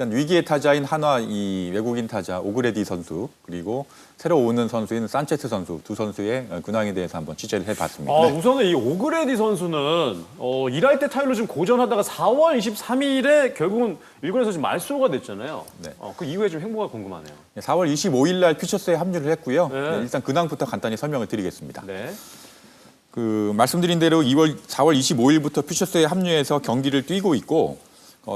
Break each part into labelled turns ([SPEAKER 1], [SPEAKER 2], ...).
[SPEAKER 1] 일단 위기의 타자인 한화 이 외국인 타자 오그레디 선수 그리고 새로 오는 선수인 산체스 선수 두 선수의 근황에 대해서 한번 취재를 해봤습니다.
[SPEAKER 2] 우선은 이 오그레디 선수는 일할 때 타율로 좀 고전하다가 4월 23일에 결국은 1군에서 좀 말소가 됐잖아요.
[SPEAKER 1] 네.
[SPEAKER 2] 그 이후에 좀 행보가 궁금하네요.
[SPEAKER 1] 4월 25일 날 퓨처스에 합류를 했고요.
[SPEAKER 2] 네.
[SPEAKER 1] 네, 일단 근황부터 간단히 설명을 드리겠습니다.
[SPEAKER 2] 네.
[SPEAKER 1] 말씀드린 대로 4월 25일부터 퓨처스에 합류해서 경기를 뛰고 있고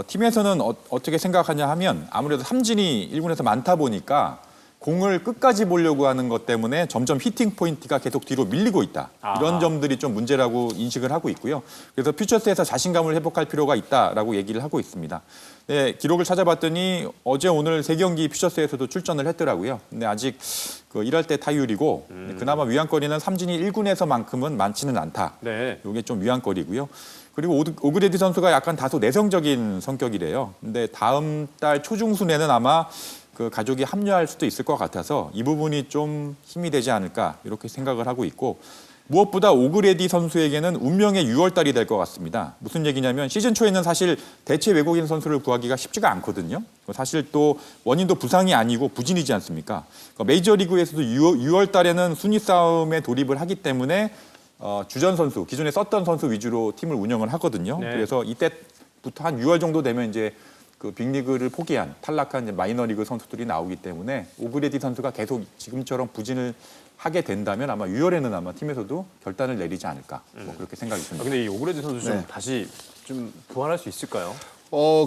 [SPEAKER 1] 팀에서는 어떻게 생각하냐 하면 아무래도 삼진이 1군에서 많다 보니까 공을 끝까지 보려고 하는 것 때문에 점점 히팅 포인트가 계속 뒤로 밀리고 있다. 이런 점들이 좀 문제라고 인식을 하고 있고요. 그래서 퓨처스에서 자신감을 회복할 필요가 있다라고 얘기를 하고 있습니다. 네, 기록을 찾아봤더니 어제 오늘 3경기 퓨처스에서도 출전을 했더라고요. 근데 아직 일할 때 타율이고 그나마 위안거리는 삼진이 1군에서만큼은 많지는 않다.
[SPEAKER 2] 네.
[SPEAKER 1] 이게 좀 위안거리고요. 그리고 오그레디 선수가 약간 다소 내성적인 성격이래요. 근데 다음 달 초중순에는 아마 가족이 합류할 수도 있을 것 같아서 이 부분이 좀 힘이 되지 않을까 이렇게 생각을 하고 있고 무엇보다 오그레디 선수에게는 운명의 6월 달이 될 것 같습니다. 무슨 얘기냐면 시즌 초에는 사실 대체 외국인 선수를 구하기가 쉽지가 않거든요. 사실 또 원인도 부상이 아니고 부진이지 않습니까? 메이저리그에서도 6월 달에는 순위 싸움에 돌입을 하기 때문에 주전 선수, 기존에 썼던 선수 위주로 팀을 운영을 하거든요.
[SPEAKER 2] 네.
[SPEAKER 1] 그래서 이때부터 한 6월 정도 되면 이제 빅리그를 포기한 탈락한 이제 마이너리그 선수들이 나오기 때문에 오그레디 선수가 계속 지금처럼 부진을 하게 된다면 아마 6월에는 아마 팀에서도 결단을 내리지 않을까 그렇게 생각이 듭니다.
[SPEAKER 2] 근데 이 오그레디 선수 좀
[SPEAKER 3] 네.
[SPEAKER 2] 다시 좀 부활할 수 있을까요?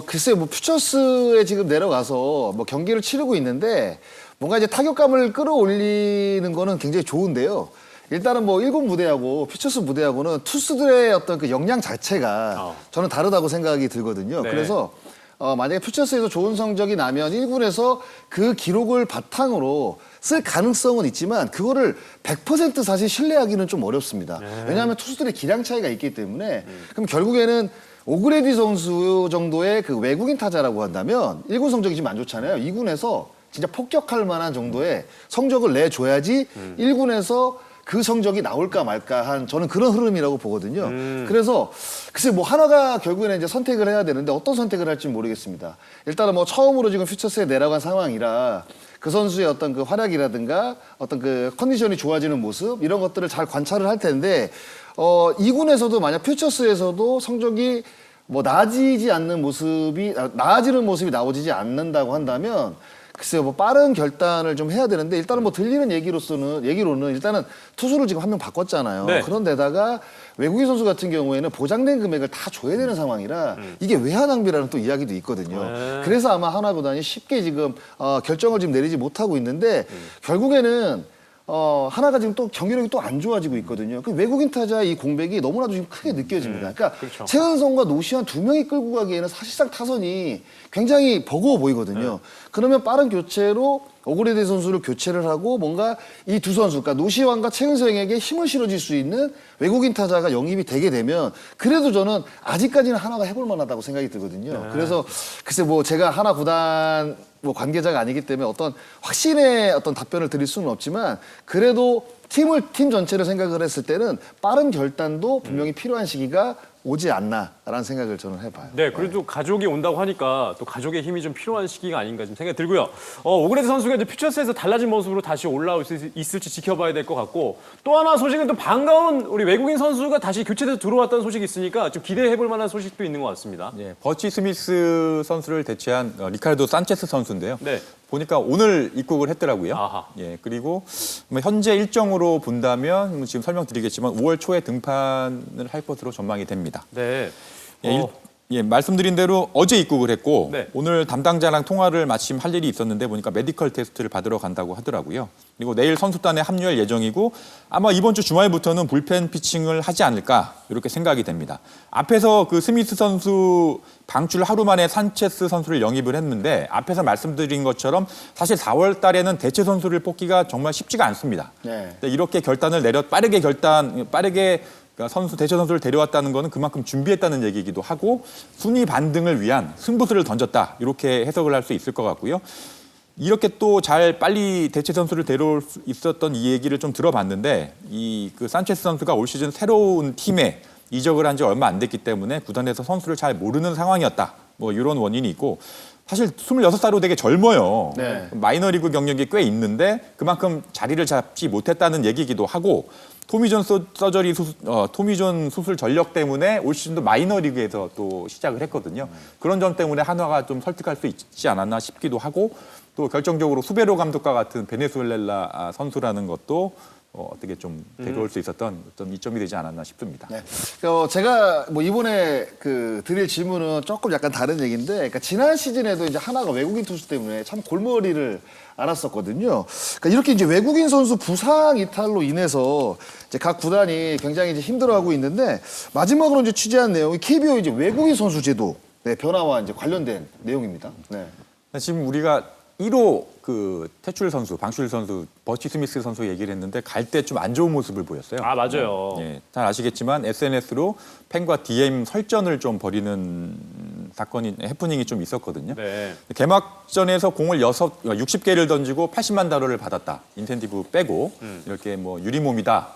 [SPEAKER 3] 글쎄요, 퓨처스에 지금 내려가서 경기를 치르고 있는데 뭔가 이제 타격감을 끌어올리는 거는 굉장히 좋은데요. 일단은 1군 무대하고 퓨처스 무대하고는 투수들의 어떤 그 역량 자체가 저는 다르다고 생각이 들거든요.
[SPEAKER 2] 네.
[SPEAKER 3] 그래서 만약에 퓨처스에서 좋은 성적이 나면 1군에서 그 기록을 바탕으로 쓸 가능성은 있지만 그거를 100% 사실 신뢰하기는 좀 어렵습니다. 왜냐하면 투수들의 기량 차이가 있기 때문에 그럼 결국에는 오그레디 선수 정도의 그 외국인 타자라고 한다면 1군 성적이 지금 안 좋잖아요. 2군에서 진짜 폭격할 만한 정도의 성적을 내줘야지 1군에서 그 성적이 나올까 말까 한 저는 그런 흐름이라고 보거든요. 그래서 글쎄 하나가 결국에는 이제 선택을 해야 되는데 어떤 선택을 할지 모르겠습니다. 일단은 처음으로 지금 퓨처스에 내려간 상황이라 그 선수의 어떤 그 활약이라든가 어떤 그 컨디션이 좋아지는 모습 이런 것들을 잘 관찰을 할 텐데 2군에서도 만약 퓨처스에서도 성적이 나아지지 않는 모습이 나아지는 모습이 나오지 않는다고 한다면 글쎄요, 빠른 결단을 좀 해야 되는데 일단은 들리는 얘기로는 일단은 투수를 지금 한 명 바꿨잖아요.
[SPEAKER 2] 네.
[SPEAKER 3] 그런데다가 외국인 선수 같은 경우에는 보장된 금액을 다 줘야 되는 상황이라 이게 외화 낭비라는 또 이야기도 있거든요.
[SPEAKER 2] 네.
[SPEAKER 3] 그래서 아마 하나 구단이 쉽게 지금 결정을 지금 내리지 못하고 있는데 결국에는 하나가 지금 또 경기력이 또 안 좋아지고 있거든요. 그 외국인 타자의 이 공백이 너무나도 지금 크게 느껴집니다. 그러니까
[SPEAKER 2] 그렇죠.
[SPEAKER 3] 최은성과 노시환 두 명이 끌고 가기에는 사실상 타선이 굉장히 버거워 보이거든요. 그러면 빠른 교체로 오그레디 선수를 교체를 하고 뭔가 이 두 선수, 그러니까 노시환과 최은성에게 힘을 실어줄 수 있는 외국인 타자가 영입이 되게 되면 그래도 저는 아직까지는 하나가 해볼 만하다고 생각이 들거든요. 그래서 글쎄 제가 하나 구단 관계자가 아니기 때문에 어떤 확신의 어떤 답변을 드릴 수는 없지만 그래도 팀 전체를 생각을 했을 때는 빠른 결단도 분명히 필요한 시기가 오지 않나라는 생각을 저는 해봐요.
[SPEAKER 2] 네, 그래도 가족이 온다고 하니까 또 가족의 힘이 좀 필요한 시기가 아닌가 좀 생각이 들고요. 오그레디 선수가 이제 퓨처스에서 달라진 모습으로 다시 올라올 수 있을지 지켜봐야 될 것 같고 또 하나 소식은 또 반가운 우리 외국인 선수가 다시 교체돼서 들어왔다는 소식이 있으니까 좀 기대해볼 만한 소식도 있는 것 같습니다.
[SPEAKER 1] 예, 버치 스미스 선수를 대체한 리카르도 산체스 선수인데요.
[SPEAKER 2] 네.
[SPEAKER 1] 보니까 오늘 입국을 했더라고요.
[SPEAKER 2] 아하.
[SPEAKER 1] 예, 그리고 현재 일정으로 본다면 지금 설명드리겠지만 5월 초에 등판을 할 것으로 전망이 됩니다.
[SPEAKER 2] 네.
[SPEAKER 1] 말씀드린 대로 어제 입국을 했고
[SPEAKER 2] 네.
[SPEAKER 1] 오늘 담당자랑 통화를 마침 할 일이 있었는데 보니까 메디컬 테스트를 받으러 간다고 하더라고요. 그리고 내일 선수단에 합류할 예정이고 아마 이번 주 주말부터는 불펜 피칭을 하지 않을까 이렇게 생각이 됩니다. 앞에서 그 스미스 선수 방출 하루 만에 산체스 선수를 영입을 했는데 앞에서 말씀드린 것처럼 사실 4월 달에는 대체 선수를 뽑기가 정말 쉽지가 않습니다.
[SPEAKER 3] 네.
[SPEAKER 1] 이렇게 결단을 빠르게 그러니까 대체 선수를 데려왔다는 것은 그만큼 준비했다는 얘기이기도 하고 순위 반등을 위한 승부수를 던졌다 이렇게 해석을 할 수 있을 것 같고요. 이렇게 또 빨리 대체 선수를 데려올 수 있었던 이 얘기를 좀 들어봤는데 그 산체스 선수가 올 시즌 새로운 팀에 이적을 한 지 얼마 안 됐기 때문에 구단에서 선수를 잘 모르는 상황이었다. 이런 원인이 있고 사실 26살로 되게 젊어요.
[SPEAKER 3] 네.
[SPEAKER 1] 마이너리그 경력이 꽤 있는데 그만큼 자리를 잡지 못했다는 얘기이기도 하고 토미존 서저리 토미존 수술 전력 때문에 올 시즌도 마이너리그에서 또 시작을 했거든요. 그런 점 때문에 한화가 좀 설득할 수 있지 않았나 싶기도 하고 또 결정적으로 수베로 감독과 같은 베네수엘라 선수라는 것도 어떻게 좀 데려올 수 있었던 어떤 이점이 되지 않았나 싶습니다.
[SPEAKER 3] 네. 제가 뭐 이번에 드릴 질문은 조금 약간 다른 얘기인데, 그러니까 지난 시즌에도 이제 하나가 외국인 투수 때문에 참 골머리를 앓았었거든요. 그러니까 이렇게 이제 외국인 선수 부상 이탈로 인해서 이제 각 구단이 굉장히 이제 힘들어하고 있는데 마지막으로 이제 취재한 내용이 KBO 이제 외국인 선수 제도 변화와 이제 관련된 내용입니다. 네.
[SPEAKER 1] 지금 우리가 1호 그 퇴출 선수, 방출 선수, 버치 스미스 선수 얘기를 했는데 갈 때 좀 안 좋은 모습을 보였어요.
[SPEAKER 2] 아, 맞아요.
[SPEAKER 1] 예, 잘 아시겠지만 SNS로 팬과 DM 설전을 좀 벌이는 사건이 해프닝이 좀 있었거든요.
[SPEAKER 2] 네.
[SPEAKER 1] 개막전에서 공을 60개를 던지고 80만 달러를 받았다. 인센티브 빼고 이렇게 뭐 유리몸이다.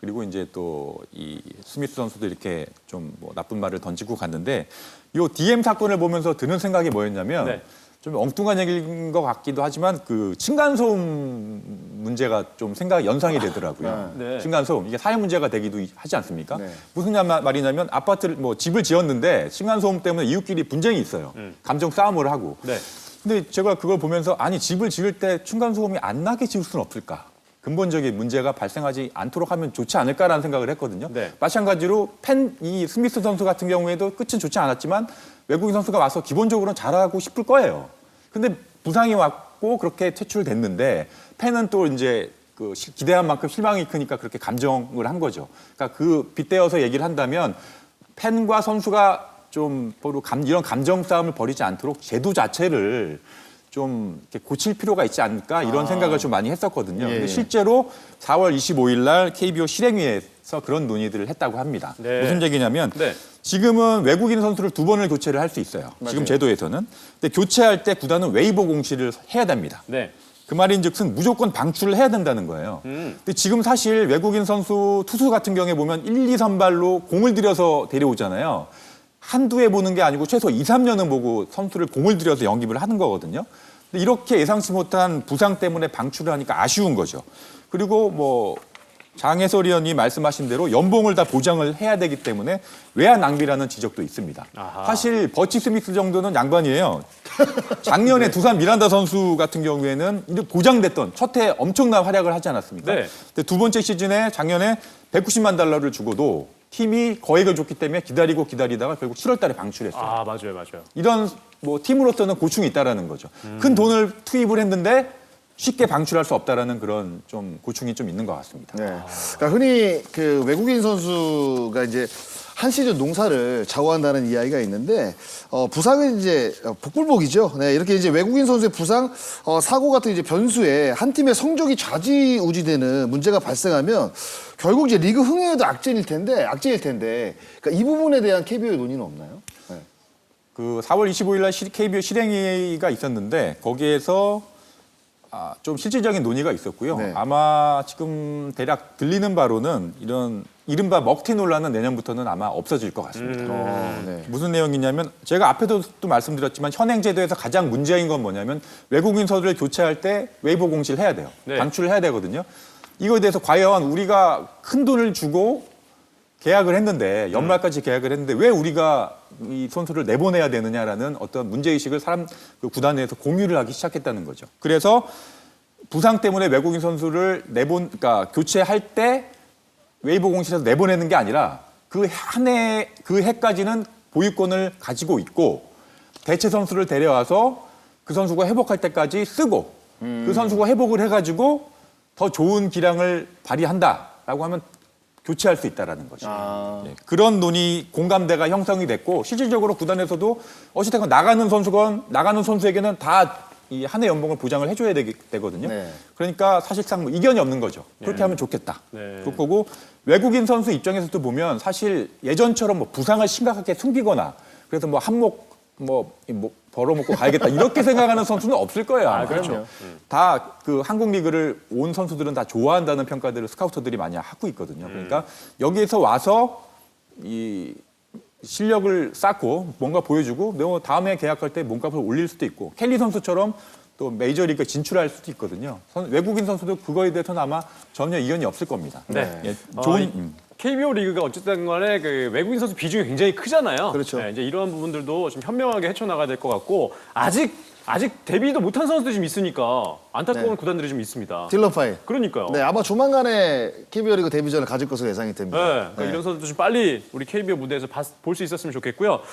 [SPEAKER 1] 그리고 이제 또 이 스미스 선수도 이렇게 좀 뭐 나쁜 말을 던지고 갔는데 이 DM 사건을 보면서 드는 생각이 뭐였냐면
[SPEAKER 2] 네.
[SPEAKER 1] 좀 엉뚱한 얘기인 것 같기도 하지만 그 층간소음 문제가 좀 연상이 되더라고요.
[SPEAKER 2] 네.
[SPEAKER 1] 층간소음 이게 사회 문제가 되기도 하지 않습니까?
[SPEAKER 3] 네.
[SPEAKER 1] 무슨 말이냐면 아파트를 뭐 집을 지었는데 층간소음 때문에 이웃끼리 분쟁이 있어요. 감정 싸움을 하고.
[SPEAKER 2] 네.
[SPEAKER 1] 근데 제가 그걸 보면서 아니 집을 지을 때 층간소음이 안 나게 지을 수는 없을까? 근본적인 문제가 발생하지 않도록 하면 좋지 않을까라는 생각을 했거든요.
[SPEAKER 2] 네.
[SPEAKER 1] 마찬가지로 이 스미스 선수 같은 경우에도 끝은 좋지 않았지만 외국인 선수가 와서 기본적으로는 잘하고 싶을 거예요. 근데 부상이 왔고 그렇게 퇴출됐는데 팬은 또 이제 그 기대한 만큼 실망이 크니까 그렇게 감정을 한 거죠. 그러니까 그 빗대어서 얘기를 한다면 팬과 선수가 좀 서로 이런 감정 싸움을 벌이지 않도록 제도 자체를 좀 이렇게 고칠 필요가 있지 않을까 이런 생각을 좀 많이 했었거든요.
[SPEAKER 3] 예.
[SPEAKER 1] 근데 실제로 4월 25일 날 KBO 실행위에서 그런 논의들을 했다고 합니다.
[SPEAKER 2] 네.
[SPEAKER 1] 무슨 얘기냐면
[SPEAKER 2] 네.
[SPEAKER 1] 지금은 외국인 선수를 2번을 교체를 할 수 있어요. 지금 제도에서는. 근데 교체할 때 구단은 웨이버 공시를 해야 됩니다.
[SPEAKER 2] 네.
[SPEAKER 1] 그 말인즉슨 무조건 방출을 해야 된다는 거예요. 근데 지금 사실 외국인 선수 투수 같은 경우에 보면 1, 2 선발로 공을 들여서 데려오잖아요. 한두 해 보는 게 아니고 최소 2, 3년은 보고 선수를 공을 들여서 영입을 하는 거거든요. 근데 이렇게 예상치 못한 부상 때문에 방출을 하니까 아쉬운 거죠. 그리고 뭐 장 해설위원이 말씀하신 대로 연봉을 다 보장을 해야 되기 때문에 외야 낭비라는 지적도 있습니다.
[SPEAKER 2] 아하.
[SPEAKER 1] 사실 버치 스미스 정도는 양반이에요. 작년에 두산 미란다 선수 같은 경우에는 이제 보장됐던 첫 해 엄청난 활약을 하지 않았습니까?
[SPEAKER 2] 네.
[SPEAKER 1] 근데 두 번째 시즌에 작년에 190만 달러를 주고도 팀이 거액을 줬기 때문에 기다리다가 결국 7월 달에 방출했어요.
[SPEAKER 2] 아, 맞아요, 맞아요.
[SPEAKER 1] 이런 뭐 팀으로서는 고충이 있다라는 거죠. 큰 돈을 투입을 했는데 쉽게 방출할 수 없다라는 그런 좀 고충이 좀 있는 것 같습니다.
[SPEAKER 3] 네. 그러니까 흔히 그 외국인 선수가 이제 한 시즌 농사를 좌우한다는 이야기가 있는데 부상은 이제 복불복이죠. 네, 이렇게 이제 외국인 선수의 부상, 사고 같은 이제 변수에 한 팀의 성적이 좌지우지되는 문제가 발생하면 결국 이제 리그 흥행에도 악재일 텐데, 그러니까 이 부분에 대한 KBO의 논의는 없나요? 네.
[SPEAKER 1] 그 4월 25일 날 KBO 실행위가 있었는데 거기에서 좀 실질적인 논의가 있었고요.
[SPEAKER 3] 네.
[SPEAKER 1] 아마 지금 대략 들리는 바로는 이런 이른바 먹튀 논란은 내년부터는 아마 없어질 것 같습니다.
[SPEAKER 3] 네.
[SPEAKER 1] 무슨 내용이냐면 제가 앞에도 또 말씀드렸지만 현행 제도에서 가장 문제인 건 뭐냐면 외국인 선수를 교체할 때 웨이버 공시를 해야 돼요.
[SPEAKER 2] 네.
[SPEAKER 1] 방출을 해야 되거든요. 이거에 대해서 과연 우리가 큰 돈을 주고 계약을 했는데 연말까지 계약을 했는데 왜 우리가 이 선수를 내보내야 되느냐라는 어떤 문제의식을 그 구단 내에서 공유를 하기 시작했다는 거죠. 그래서 부상 때문에 외국인 선수를 그러니까 교체할 때 웨이버 공시에서 내보내는 게 아니라 그 해까지는 보유권을 가지고 있고 대체 선수를 데려와서 그 선수가 회복할 때까지 쓰고 그 선수가 회복을 해가지고 더 좋은 기량을 발휘한다라고 하면 교체할 수 있다라는 거죠. 예, 그런 공감대가 형성이 됐고 실질적으로 구단에서도 어찌됐건 나가는 선수에게는 다 이 한 해 연봉을 보장을 해줘야 되거든요.
[SPEAKER 3] 네.
[SPEAKER 1] 그러니까 사실상 뭐 이견이 없는 거죠. 그렇게 하면 좋겠다.
[SPEAKER 2] 네.
[SPEAKER 1] 그럴 거고 외국인 선수 입장에서도 보면 사실 예전처럼 뭐 부상을 심각하게 숨기거나 그래서 뭐 한몫 뭐 벌어먹고 가야겠다 이렇게 생각하는 선수는 없을 거예요. 아마.
[SPEAKER 3] 그럼요.
[SPEAKER 1] 다 그 한국 리그를 온 선수들은 다 좋아한다는 평가들을 스카우터들이 많이 하고 있거든요. 그러니까 여기에서 와서 이 실력을 쌓고 뭔가 보여주고 또 다음에 계약할 때 몸값을 올릴 수도 있고 켈리 선수처럼 또 메이저리그 진출할 수도 있거든요. 외국인 선수도 그거에 대해서는 아마 전혀 이견이 없을 겁니다.
[SPEAKER 2] 네.
[SPEAKER 1] 예,
[SPEAKER 2] KBO 리그가 어쨌든 간에 그 외국인 선수 비중이 굉장히 크잖아요.
[SPEAKER 3] 그렇죠.
[SPEAKER 2] 네, 이제 이런 부분들도 좀 현명하게 헤쳐나가야 될 것 같고 아직 데뷔도 못한 선수들이 좀 있으니까 안타까운
[SPEAKER 3] 네.
[SPEAKER 2] 구단들이 좀 있습니다.
[SPEAKER 3] 딜런 파일.
[SPEAKER 2] 그러니까요.
[SPEAKER 3] 네, 아마 조만간에 KBO 리그 데뷔전을 가질 것으로 예상이 됩니다.
[SPEAKER 2] 네, 그러니까 이런 선수도 좀 빨리 우리 KBO 무대에서 볼 수 있었으면 좋겠고요.